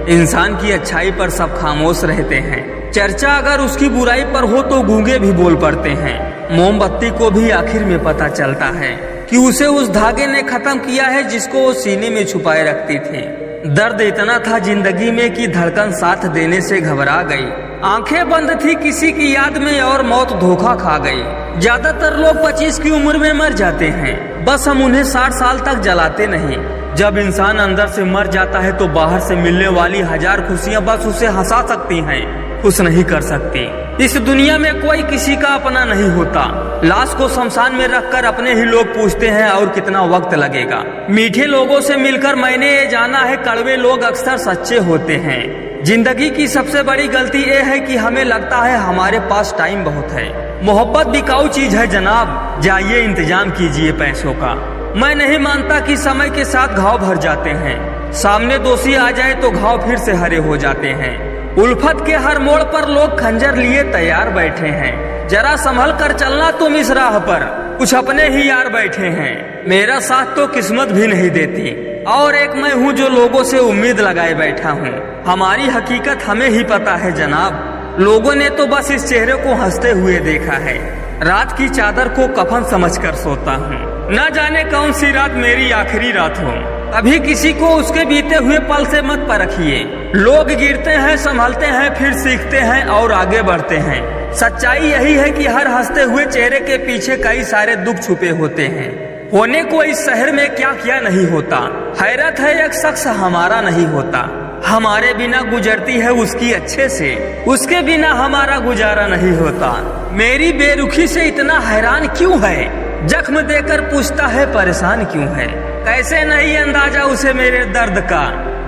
इंसान की अच्छाई पर सब खामोश रहते हैं, चर्चा अगर उसकी बुराई पर हो तो गूंगे भी बोल पड़ते हैं। मोमबत्ती को भी आखिर में पता चलता है कि उसे उस धागे ने खत्म किया है जिसको वो सीने में छुपाए रखती थी। दर्द इतना था जिंदगी में कि धड़कन साथ देने से घबरा गई। आंखें बंद थी किसी की याद में और मौत धोखा खा गई। ज्यादातर लोग 25 की उम्र में मर जाते हैं, बस हम उन्हें 60 साल तक जलाते नहीं। जब इंसान अंदर से मर जाता है तो बाहर से मिलने वाली 1000 खुशियाँ बस उसे हंसा सकती हैं, खुश नहीं कर सकती। इस दुनिया में कोई किसी का अपना नहीं होता। लाश को शमशान में रखकर अपने ही लोग पूछते हैं और कितना वक्त लगेगा। मीठे लोगों से मिलकर मैंने ये जाना है, कड़वे लोग अक्सर सच्चे होते हैं। जिंदगी की सबसे बड़ी गलती ये है कि हमें लगता है हमारे पास टाइम बहुत है। मोहब्बत बिकाऊ चीज है जनाब, जाइए इंतजाम कीजिए पैसों का। मैं नहीं मानता कि समय के साथ घाव भर जाते हैं। सामने दोषी आ जाए तो घाव फिर से हरे हो जाते हैं। उल्फत के हर मोड़ पर लोग खंजर लिए तैयार बैठे हैं। जरा संभल कर चलना तुम इस राह पर, कुछ अपने ही यार बैठे हैं। मेरा साथ तो किस्मत भी नहीं देती, और एक मैं हूँ जो लोगों से उम्मीद लगाए बैठा हूँ। हमारी हकीकत हमें ही पता है जनाब, लोगों ने तो बस इस चेहरे को हंसते हुए देखा है। रात की चादर को कफन समझकर सोता हूँ, न जाने कौन सी रात मेरी आखिरी रात हो। कभी किसी को उसके बीते हुए पल से मत परखिए। लोग गिरते हैं, संभलते हैं, फिर सीखते हैं और आगे बढ़ते हैं। सच्चाई यही है कि हर हंसते हुए चेहरे के पीछे कई सारे दुख छुपे होते हैं। होने को इस शहर में क्या क्या नहीं होता। हैरत है एक शख्स हमारा नहीं होता। हमारे बिना गुजरती है उसकी अच्छे से, उसके बिना हमारा गुजारा नहीं होता। मेरी बेरुखी से इतना हैरान क्यों है, जख्म देकर पूछता है परेशान क्यों है। कैसे नहीं अंदाजा उसे मेरे दर्द का,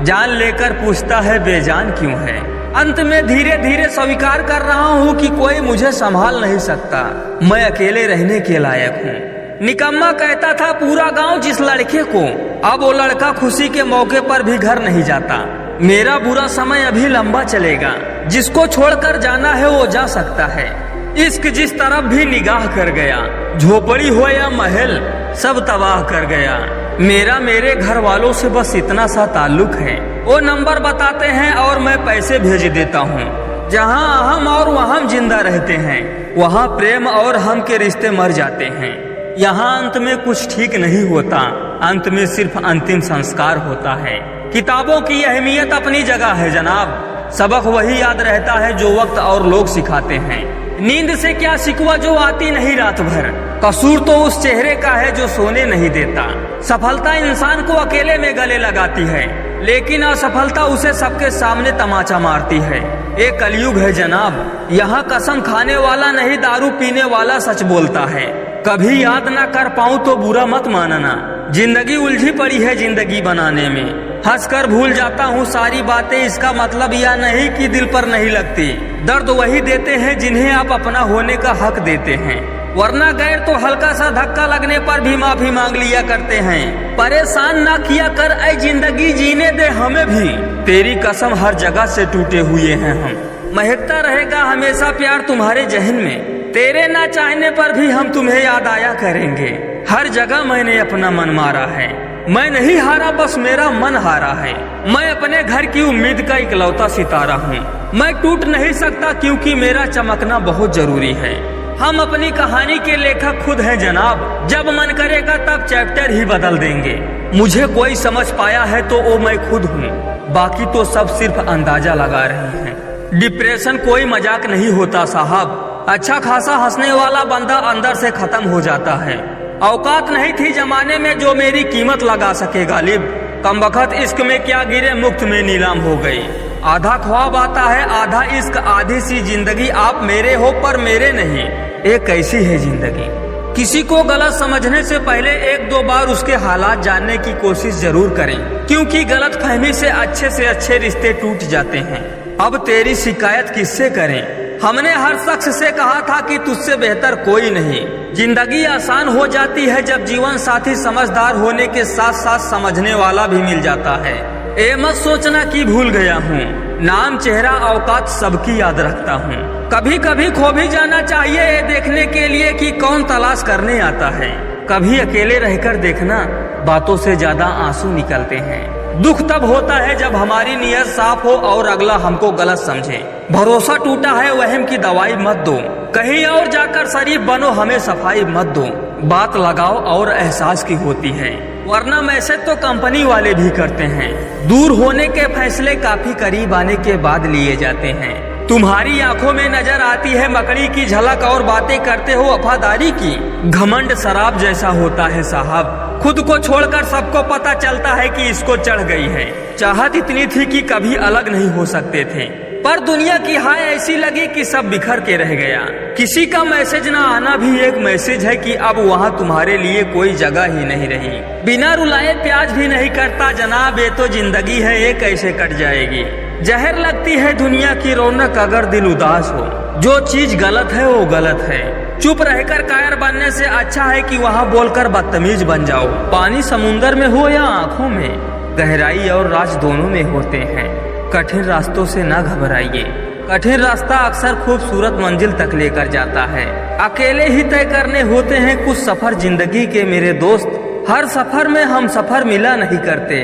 जान लेकर पूछता है बेजान क्यों है। अंत में धीरे धीरे स्वीकार कर रहा हूँ कि कोई मुझे संभाल नहीं सकता। मैं अकेले रहने के लायक हूँ। निकम्मा कहता था पूरा गांव जिस लड़के को, अब वो लड़का खुशी के मौके पर भी घर नहीं जाता। मेरा बुरा समय अभी लंबा चलेगा, जिसको छोड़कर जाना है वो जा सकता है। इश्क जिस तरफ भी निगाह कर गया, झोपड़ी हो या महल सब तबाह कर गया। मेरा मेरे घर वालों से बस इतना सा ताल्लुक है, वो नंबर बताते हैं और मैं पैसे भेज देता हूँ। जहाँ हम और वहाँ जिंदा रहते हैं, वहाँ प्रेम और हम के रिश्ते मर जाते हैं। यहाँ अंत में कुछ ठीक नहीं होता, अंत में सिर्फ अंतिम संस्कार होता है। किताबों की अहमियत अपनी जगह है जनाब, सबक वही याद रहता है जो वक्त और लोग सिखाते हैं। नींद से क्या शिकवा जो आती नहीं रात भर, कसूर तो उस चेहरे का है जो सोने नहीं देता। सफलता इंसान को अकेले में गले लगाती है, लेकिन असफलता उसे सबके सामने तमाचा मारती है। एक कलयुग है जनाब, यहाँ कसम खाने वाला नहीं दारू पीने वाला सच बोलता है। कभी याद ना कर पाऊँ तो बुरा मत मानना, जिंदगी उलझी पड़ी है जिंदगी बनाने में। हंसकर भूल जाता हूँ सारी बातें, इसका मतलब यह नहीं कि दिल पर नहीं लगती। दर्द वही देते हैं जिन्हें आप अपना होने का हक देते हैं, वरना गैर तो हल्का सा धक्का लगने पर भी माफी मांग लिया करते हैं। परेशान ना किया कर ऐ जिंदगी, जीने दे हमें भी, तेरी कसम हर जगह से टूटे हुए हैं हम। महकता रहेगा हमेशा प्यार तुम्हारे जहन में, तेरे ना चाहने पर भी हम तुम्हें याद आया करेंगे। हर जगह मैंने अपना मन मारा है, मैं नहीं हारा बस मेरा मन हारा है। मैं अपने घर की उम्मीद का इकलौता सितारा हूँ, मैं टूट नहीं सकता क्योंकि मेरा चमकना बहुत जरूरी है। हम अपनी कहानी के लेखक खुद हैं जनाब, जब मन करेगा तब चैप्टर ही बदल देंगे। मुझे कोई समझ पाया है तो वो मैं खुद हूँ, बाकी तो सब सिर्फ अंदाजा लगा रहे हैं। डिप्रेशन कोई मजाक नहीं होता साहब, अच्छा खासा हंसने वाला बंदा अंदर से खत्म हो जाता है। औकात नहीं थी जमाने में जो मेरी कीमत लगा सके गालिब, कमबख्त इश्क में क्या गिरे मुफ्त में नीलाम हो गई। आधा ख्वाब आता है आधा इश्क, आधी सी जिंदगी आप मेरे हो पर मेरे नहीं। ये कैसी है जिंदगी। किसी को गलत समझने से पहले 1-2 बार उसके हालात जानने की कोशिश जरूर करें, क्योंकि गलत फहमी से अच्छे रिश्ते टूट जाते हैं। अब तेरी शिकायत किससे करें, हमने हर शख्स से कहा था कि तुझसे बेहतर कोई नहीं। जिंदगी आसान हो जाती है जब जीवन साथी समझदार होने के साथ साथ समझने वाला भी मिल जाता है। ए मत सोचना कि भूल गया हूँ, नाम चेहरा औकात सबकी याद रखता हूँ। कभी कभी खो भी जाना चाहिए ये देखने के लिए कि कौन तलाश करने आता है। कभी अकेले रहकर देखना, बातों से ज्यादा आंसू निकलते हैं। दुख तब होता है जब हमारी नीयत साफ हो और अगला हमको गलत समझे। भरोसा टूटा है वहम की दवाई मत दो, कहीं और जाकर शरीफ बनो हमें सफाई मत दो। बात लगाओ और एहसास की होती है, वरना मैसेज तो कंपनी वाले भी करते हैं। दूर होने के फैसले काफी करीब आने के बाद लिए जाते हैं। तुम्हारी आंखों में नजर आती है मकड़ी की झलक और बातें करते हो वफादारी की। घमंड शराब जैसा होता है साहब, खुद को छोड़कर सबको पता चलता है कि इसको चढ़ गई है। चाहत इतनी थी कि कभी अलग नहीं हो सकते थे, पर दुनिया की हाय ऐसी लगी कि सब बिखर के रह गया। किसी का मैसेज ना आना भी एक मैसेज है कि अब वहाँ तुम्हारे लिए कोई जगह ही नहीं रही। बिना रुलाए प्याज भी नहीं करता जनाब, ये तो जिंदगी है ये कैसे कट जाएगी। जहर लगती है दुनिया की रौनक अगर दिल उदास हो, जो चीज गलत है वो गलत है। चुप रहकर कायर बनने से अच्छा है कि वहाँ बोलकर बदतमीज बन जाओ। पानी समुंदर में हो या आँखों में, गहराई और राज दोनों में होते हैं। कठिन रास्तों से न घबराइए, कठिन रास्ता अक्सर खूबसूरत मंजिल तक लेकर जाता है। अकेले ही तय करने होते हैं कुछ सफर जिंदगी के मेरे दोस्त, हर सफर में हम सफर मिला नहीं करते।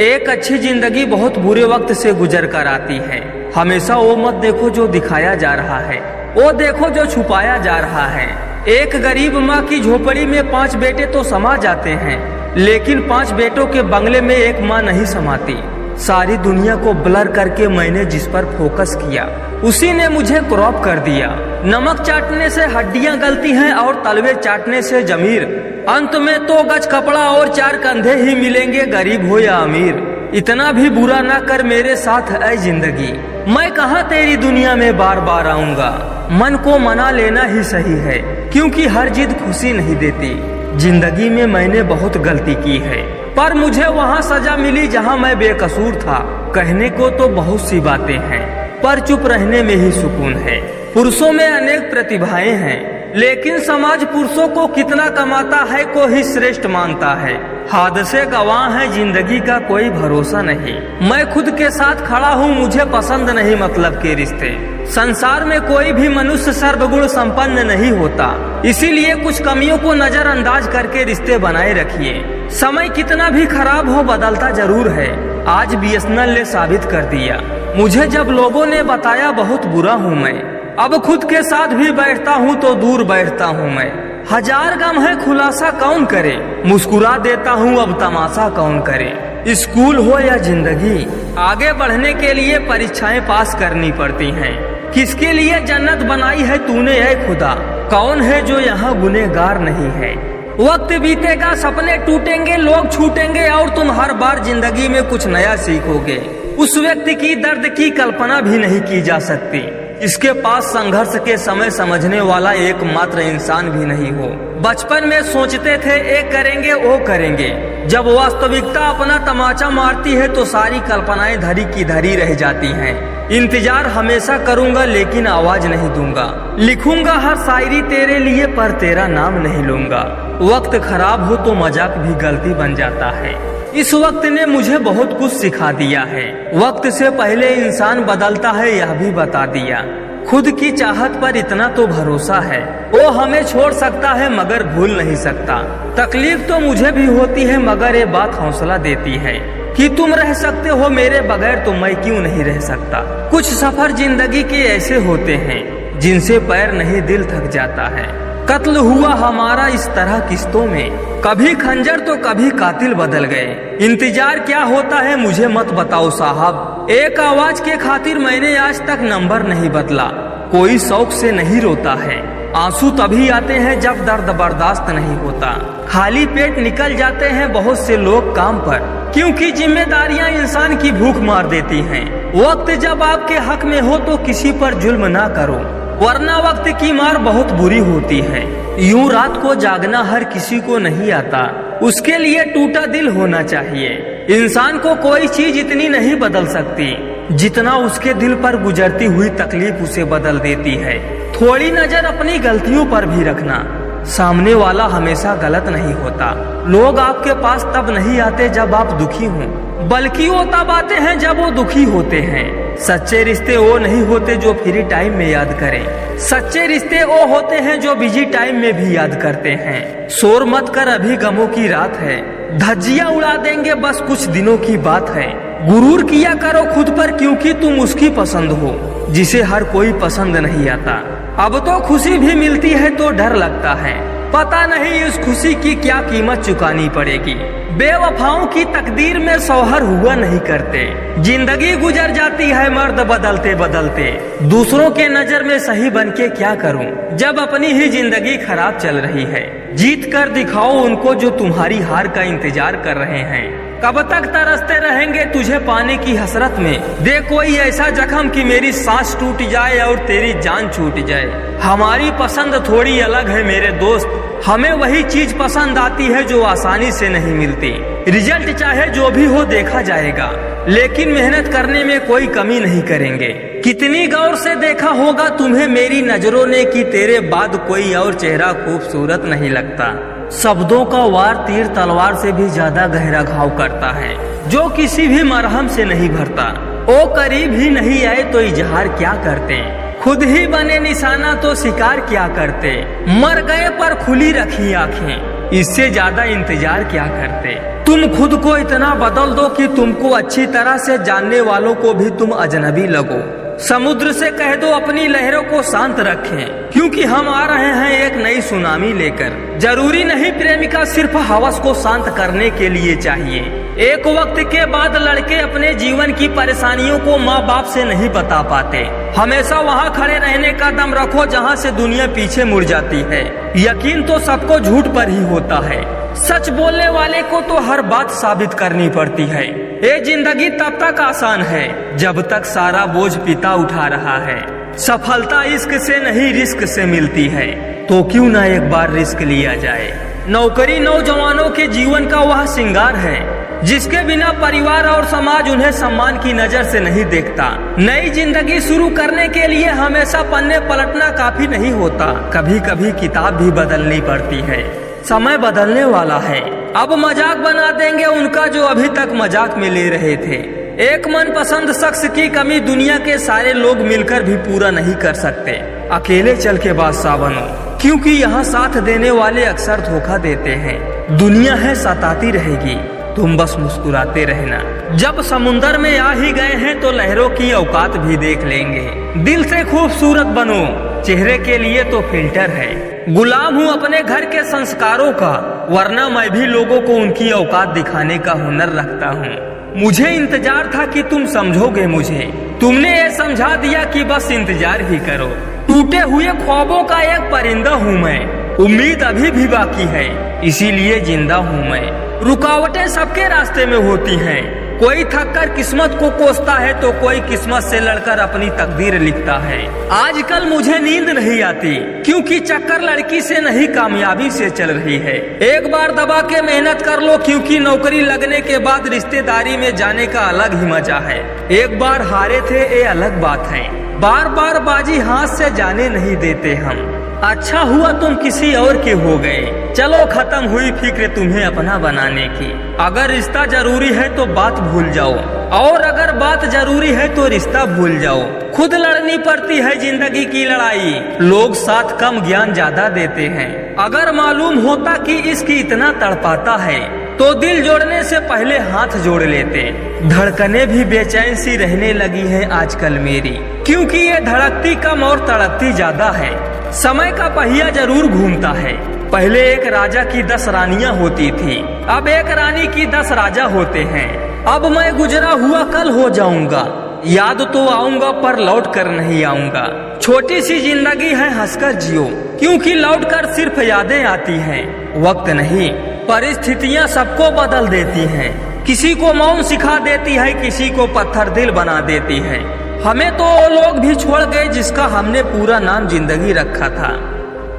एक अच्छी जिंदगी बहुत बुरे वक्त से गुजर कर आती है। हमेशा वो मत देखो जो दिखाया जा रहा है, वो देखो जो छुपाया जा रहा है। एक गरीब माँ की झोपड़ी में 5 बेटे तो समा जाते हैं, लेकिन 5 बेटों के बंगले में एक माँ नहीं समाती। सारी दुनिया को ब्लर करके मैंने जिस पर फोकस किया उसी ने मुझे क्रॉप कर दिया। नमक चाटने से हड्डियां गलती हैं और तलवे चाटने से जमीर। अंत में तो गज कपड़ा और 4 कंधे ही मिलेंगे, गरीब हो या अमीर। इतना भी बुरा ना कर मेरे साथ ऐ जिंदगी, मैं कहाँ तेरी दुनिया में बार बार आऊंगा। मन को मना लेना ही सही है, क्योंकि हर जिद खुशी नहीं देती। जिंदगी में मैंने बहुत गलती की है, पर मुझे वहाँ सजा मिली जहाँ मैं बेकसूर था। कहने को तो बहुत सी बातें हैं, पर चुप रहने में ही सुकून है। पुरुषों में अनेक प्रतिभाएं हैं, लेकिन समाज पुरुषों को कितना कमाता है को ही श्रेष्ठ मानता है। हादसे गवाह है, जिंदगी का कोई भरोसा नहीं। मैं खुद के साथ खड़ा हूँ, मुझे पसंद नहीं मतलब के रिश्ते। संसार में कोई भी मनुष्य सर्वगुण संपन्न नहीं होता, इसीलिए कुछ कमियों को नजरअंदाज करके रिश्ते बनाए रखिए। समय कितना भी खराब हो बदलता जरूर है, आज BSNL ने साबित कर दिया। मुझे जब लोगों ने बताया बहुत बुरा हूँ मैं, अब खुद के साथ भी बैठता हूँ तो दूर बैठता हूँ मैं। हजार गम है खुलासा कौन करे, मुस्कुरा देता हूँ अब तमाशा कौन करे। स्कूल हो या जिंदगी, आगे बढ़ने के लिए परीक्षाएं पास करनी पड़ती हैं। किसके लिए जन्नत बनाई है तूने ऐ खुदा, कौन है जो यहाँ गुनहगार नहीं है। वक्त बीतेगा सपने टूटेंगे, लोग छूटेंगे और तुम हर बार जिंदगी में कुछ नया सीखोगे। उस व्यक्ति की दर्द की कल्पना भी नहीं की जा सकती, इसके पास संघर्ष के समय समझने वाला एकमात्र इंसान भी नहीं हो। बचपन में सोचते थे ये करेंगे वो करेंगे, जब वास्तविकता अपना तमाचा मारती है तो सारी कल्पनाएं धरी की धरी रह जाती हैं। इंतजार हमेशा करूंगा लेकिन आवाज नहीं दूंगा, लिखूंगा हर शायरी तेरे लिए पर तेरा नाम नहीं लूंगा। वक्त खराब हो तो मजाक भी गलती बन जाता है, इस वक्त ने मुझे बहुत कुछ सिखा दिया है। वक्त से पहले इंसान बदलता है यह भी बता दिया। खुद की चाहत पर इतना तो भरोसा है, वो हमें छोड़ सकता है मगर भूल नहीं सकता। तकलीफ तो मुझे भी होती है मगर ये बात हौसला देती है कि तुम रह सकते हो मेरे बगैर, तो मैं क्यों नहीं रह सकता। कुछ सफर जिंदगी के ऐसे होते हैं जिनसे पैर नहीं दिल थक जाता है। कत्ल हुआ हमारा इस तरह किस्तों में, कभी खंजर तो कभी कातिल बदल गए। इंतजार क्या होता है मुझे मत बताओ साहब, एक आवाज के खातिर मैंने आज तक नंबर नहीं बदला। कोई शौक से नहीं रोता है, आंसू तभी आते हैं जब दर्द बर्दाश्त नहीं होता। खाली पेट निकल जाते हैं बहुत से लोग काम पर, क्योंकि जिम्मेदारियां इंसान की भूख मार देती हैं। वक्त जब आपके हक में हो तो किसी पर जुल्म ना करो, वरना वक्त की मार बहुत बुरी होती है। यूं रात को जागना हर किसी को नहीं आता, उसके लिए टूटा दिल होना चाहिए। इंसान को कोई चीज इतनी नहीं बदल सकती जितना उसके दिल पर गुजरती हुई तकलीफ उसे बदल देती है। थोड़ी नजर अपनी गलतियों पर भी रखना, सामने वाला हमेशा गलत नहीं होता। लोग आपके पास तब नहीं आते जब आप दुखी हों, बल्कि वो तब आते हैं जब वो दुखी होते हैं। सच्चे रिश्ते वो नहीं होते जो फ्री टाइम में याद करें, सच्चे रिश्ते वो होते हैं जो बिजी टाइम में भी याद करते हैं। शोर मत कर, अभी गमों की रात है, धज्जियां उड़ा देंगे बस कुछ दिनों की बात है। गुरूर किया करो खुद पर क्योंकि तुम उसकी पसंद हो जिसे हर कोई पसंद नहीं आता। अब तो खुशी भी मिलती है तो डर लगता है, पता नहीं इस खुशी की क्या कीमत चुकानी पड़ेगी। बेवफाओं की तकदीर में सौहर हुआ नहीं करते, जिंदगी गुजर जाती है मर्द बदलते बदलते। दूसरों के नजर में सही बन के क्या करूं जब अपनी ही जिंदगी खराब चल रही है। जीत कर दिखाओ उनको जो तुम्हारी हार का इंतजार कर रहे हैं। कब तक तरसते रहेंगे तुझे पाने की हसरत में, दे कोई ऐसा जख्म कि मेरी सांस टूट जाए और तेरी जान छूट जाए। हमारी पसंद थोड़ी अलग है मेरे दोस्त, हमें वही चीज पसंद आती है जो आसानी से नहीं मिलती। रिजल्ट चाहे जो भी हो देखा जाएगा, लेकिन मेहनत करने में कोई कमी नहीं करेंगे। कितनी गौर से देखा होगा तुम्हें मेरी नजरों ने कि तेरे बाद कोई और चेहरा खूबसूरत नहीं लगता। शब्दों का वार तीर तलवार से भी ज्यादा गहरा घाव करता है, जो किसी भी मरहम से नहीं भरता। ओ करीब ही नहीं आए तो इजहार क्या करते, खुद ही बने निशाना तो शिकार क्या करते। मर गए पर खुली रखी आंखें, इससे ज्यादा इंतजार क्या करते। तुम खुद को इतना बदल दो कि तुमको अच्छी तरह से जानने वालों को भी तुम अजनबी लगो। समुद्र से कह दो अपनी लहरों को शांत रखें, क्योंकि हम आ रहे हैं एक नई सुनामी लेकर। जरूरी नहीं प्रेमिका सिर्फ हवस को शांत करने के लिए चाहिए। एक वक्त के बाद लड़के अपने जीवन की परेशानियों को माँ बाप से नहीं बता पाते। हमेशा वहाँ खड़े रहने का दम रखो जहाँ से दुनिया पीछे मुड़ जाती है। यकीन तो सबको झूठ पर ही होता है, सच बोलने वाले को तो हर बात साबित करनी पड़ती है। ये जिंदगी तब तक आसान है जब तक सारा बोझ पिता उठा रहा है। सफलता इश्क से नहीं रिस्क से मिलती है, तो क्यों ना एक बार रिस्क लिया जाए। नौकरी नौजवानों के जीवन का वह श्रृंगार है जिसके बिना परिवार और समाज उन्हें सम्मान की नजर से नहीं देखता। नई जिंदगी शुरू करने के लिए हमेशा पन्ने पलटना काफी नहीं होता, कभी कभी किताब भी बदलनी पड़ती है। समय बदलने वाला है, अब मजाक बना देंगे उनका जो अभी तक मजाक में ले रहे थे। एक मनपसंद शख्स की कमी दुनिया के सारे लोग मिलकर भी पूरा नहीं कर सकते। अकेले चल के बादशाह बनो, क्योंकि यहाँ साथ देने वाले अक्सर धोखा देते हैं। दुनिया है सताती रहेगी, तुम बस मुस्कुराते रहना। जब समुंदर में आ ही गए हैं तो लहरों की औकात भी देख लेंगे। दिल से खूबसूरत बनो, चेहरे के लिए तो फिल्टर है। गुलाम हूँ अपने घर के संस्कारों का, वरना मैं भी लोगों को उनकी औकात दिखाने का हुनर रखता हूँ। मुझे इंतजार था कि तुम समझोगे मुझे, तुमने ये समझा दिया कि बस इंतजार ही करो। टूटे हुए ख्वाबों का एक परिंदा हूँ मैं, उम्मीद अभी भी बाकी है, इसीलिए जिंदा हूँ मैं। रुकावटें सबके रास्ते में होती हैं, कोई थककर किस्मत को कोसता है तो कोई किस्मत से लड़कर अपनी तकदीर लिखता है। आजकल मुझे नींद नहीं आती क्योंकि चक्कर लड़की से नहीं कामयाबी से चल रही है। एक बार दबा के मेहनत कर लो, क्योंकि नौकरी लगने के बाद रिश्तेदारी में जाने का अलग ही मजा है। एक बार हारे थे ये अलग बात है, बार बार बाजी हाथ से जाने नहीं देते हम। अच्छा हुआ तुम किसी और के हो गए, चलो खत्म हुई फिक्र तुम्हें अपना बनाने की। अगर रिश्ता जरूरी है तो बात भूल जाओ, और अगर बात जरूरी है तो रिश्ता भूल जाओ। खुद लड़नी पड़ती है जिंदगी की लड़ाई, लोग साथ कम ज्ञान ज्यादा देते हैं। अगर मालूम होता कि इश्क इतना तड़पाता है तो दिल जोड़ने से पहले हाथ जोड़ लेते। धड़कने भी बेचैन सी रहने लगी है आजकल मेरी, क्योंकि ये धड़कती कम और तड़पती ज्यादा है। समय का पहिया जरूर घूमता है, पहले एक राजा की 10 रानियां होती थी, अब एक रानी की 10 राजा होते हैं। अब मैं गुजरा हुआ कल हो जाऊंगा, याद तो आऊंगा पर लौट कर नहीं आऊंगा। छोटी सी जिंदगी है, हंसकर जियो, क्योंकि लौट कर सिर्फ यादें आती हैं। वक्त नहीं, परिस्थितियां सबको बदल देती हैं। किसी को मौन सिखा देती है, किसी को पत्थर दिल बना देती है। हमें तो वो लोग भी छोड़ गए जिसका हमने पूरा नाम जिंदगी रखा था।